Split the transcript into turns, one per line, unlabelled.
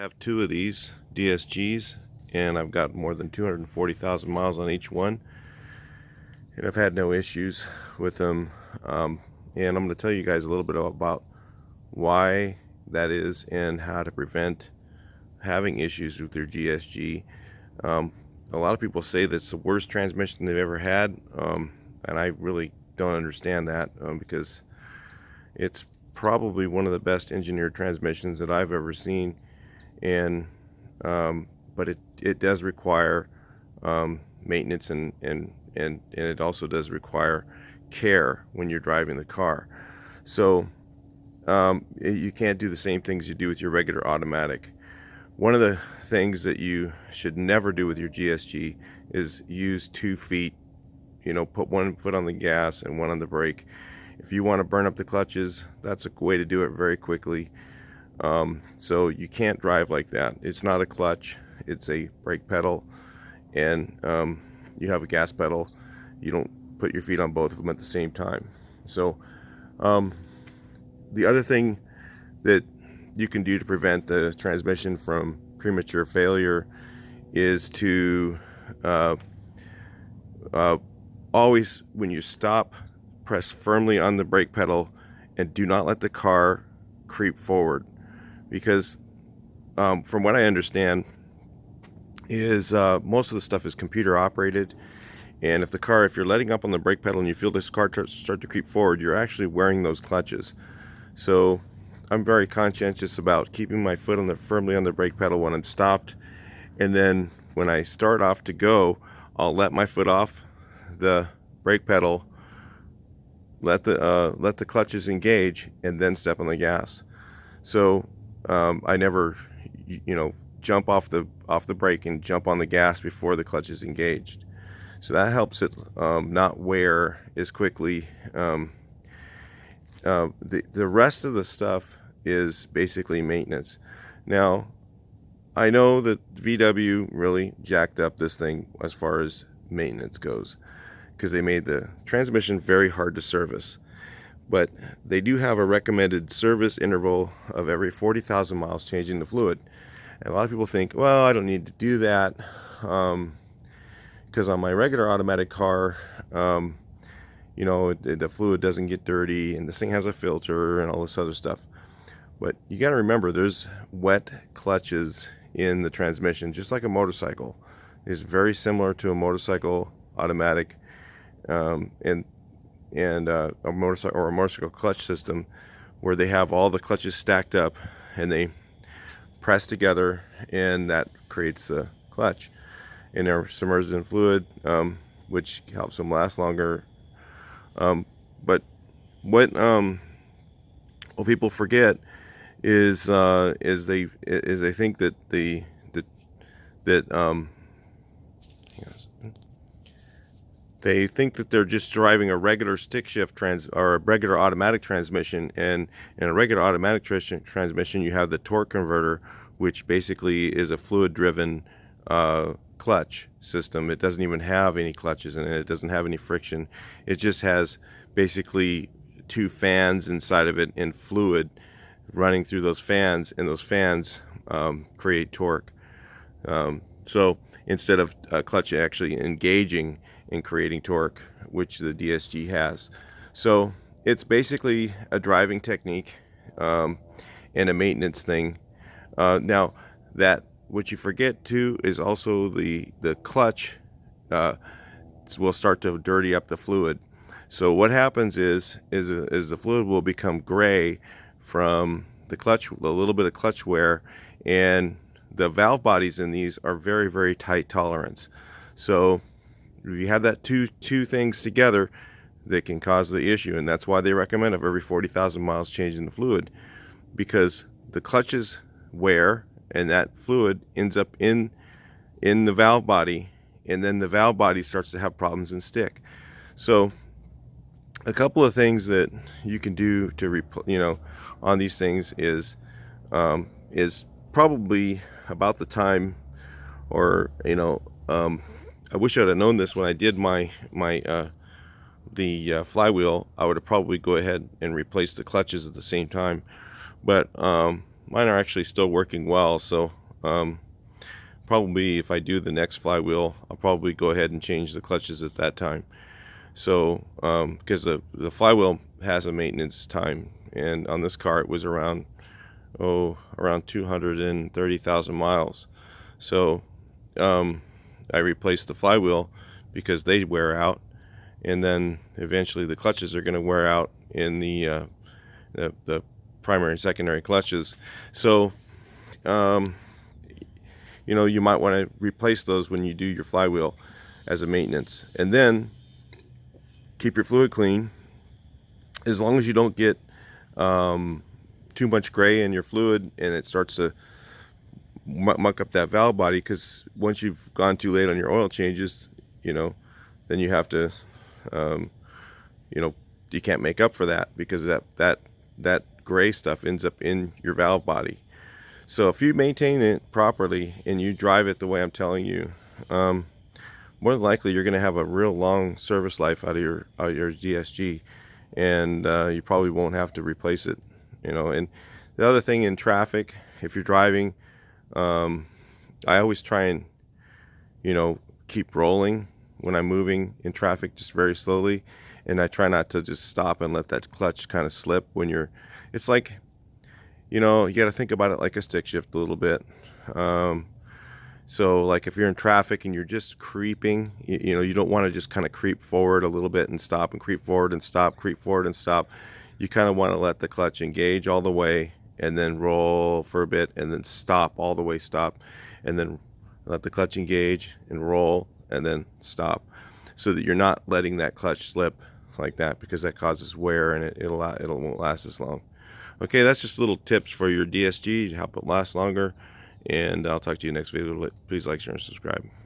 have two of these DSGs, and I've got more than 240,000 miles on each one, and I've had no issues with them. And I'm going to tell you guys a little bit about why that is and how to prevent having issues with your DSG. A lot of people say that's the worst transmission they've ever had, and I really don't understand that, because it's probably one of the best engineered transmissions that I've ever seen. And but it does require maintenance, and it also does require care when you're driving the car. So you can't do the same things you do with your regular automatic. One of the things that you should never do with your GSG is use 2 feet, put one foot on the gas and one on the brake. If you want to burn up the clutches, that's a way to do it very quickly. So you can't drive like that. It's not a clutch, it's a brake pedal, and you have a gas pedal. You don't put your feet on both of them at the same time. So the other thing that you can do to prevent the transmission from premature failure is to always, when you stop, press firmly on the brake pedal and do not let the car creep forward. Because from what I understand is most of the stuff is computer operated, and if you're letting up on the brake pedal and you feel this car start to creep forward, you're actually wearing those clutches. So I'm very conscientious about keeping my foot firmly on the brake pedal when I'm stopped, and then when I start off to go, I'll let my foot off the brake pedal, let the clutches engage, and then step on the gas. So I never, jump off the brake and jump on the gas before the clutch is engaged. So that helps it not wear as quickly. The rest of the stuff is basically maintenance. Now, I know that VW really jacked up this thing as far as maintenance goes, because they made the transmission very hard to service. But they do have a recommended service interval of every 40,000 miles changing the fluid. And a lot of people think, well, I don't need to do that, because on my regular automatic car, the fluid doesn't get dirty, and this thing has a filter and all this other stuff. But you got to remember, there's wet clutches in the transmission, just like a motorcycle. It's very similar to a motorcycle automatic, and a motorcycle clutch system, where they have all the clutches stacked up and they press together, and that creates the clutch. And they're submerged in fluid, which helps them last longer. But what people forget is they think that they think that they're just driving a regular stick shift or a regular automatic transmission, and in a regular automatic transmission you have the torque converter, which basically is a fluid driven clutch system. It doesn't even have any clutches in it. It doesn't have any friction. It just has basically 2 fans inside of it and fluid running through those fans, and those fans create torque. So instead of a clutch actually engaging and creating torque, which the DSG has. So it's basically a driving technique and a maintenance thing. Now, that what you forget too is also the clutch will start to dirty up the fluid. So what happens is the fluid will become gray from the clutch, a little bit of clutch wear, and the valve bodies in these are very, very tight tolerance. So if you have that two things together, they can cause the issue, and that's why they recommend of every 40,000 miles changing the fluid, because the clutches wear and that fluid ends up in the valve body, and then the valve body starts to have problems and stick. So a couple of things that you can do to on these things is probably about the time, or I wish I'd have known this when I did the flywheel. I would have probably go ahead and replace the clutches at the same time. But mine are actually still working well. So probably if I do the next flywheel, I'll probably go ahead and change the clutches at that time. So because the flywheel has a maintenance time, and on this car it was around around 230,000 miles. So I replaced the flywheel because they wear out, and then eventually the clutches are going to wear out in the primary and secondary clutches. So you might want to replace those when you do your flywheel as a maintenance, and then keep your fluid clean. As long as you don't get too much gray in your fluid and it starts to muck up that valve body, because once you've gone too late on your oil changes, then you have to you can't make up for that, because that gray stuff ends up in your valve body. So if you maintain it properly and you drive it the way I'm telling you, more than likely you're going to have a real long service life out of your DSG, and you probably won't have to replace it. And the other thing, in traffic, if you're driving, I always try and keep rolling when I'm moving in traffic, just very slowly, and I try not to just stop and let that clutch kind of slip when it's like, you got to think about it like a stick shift a little bit. So like if you're in traffic and you're just creeping, you don't want to just kind of creep forward a little bit and stop, and creep forward and stop, creep forward and stop. You kind of want to let the clutch engage all the way and then roll for a bit and then stop, all the way stop, and then let the clutch engage and roll and then stop, so that you're not letting that clutch slip like that, because that causes wear and it won't last as long. Okay, that's just little tips for your DSG to help it last longer, and I'll talk to you next video. Please like, share, and subscribe.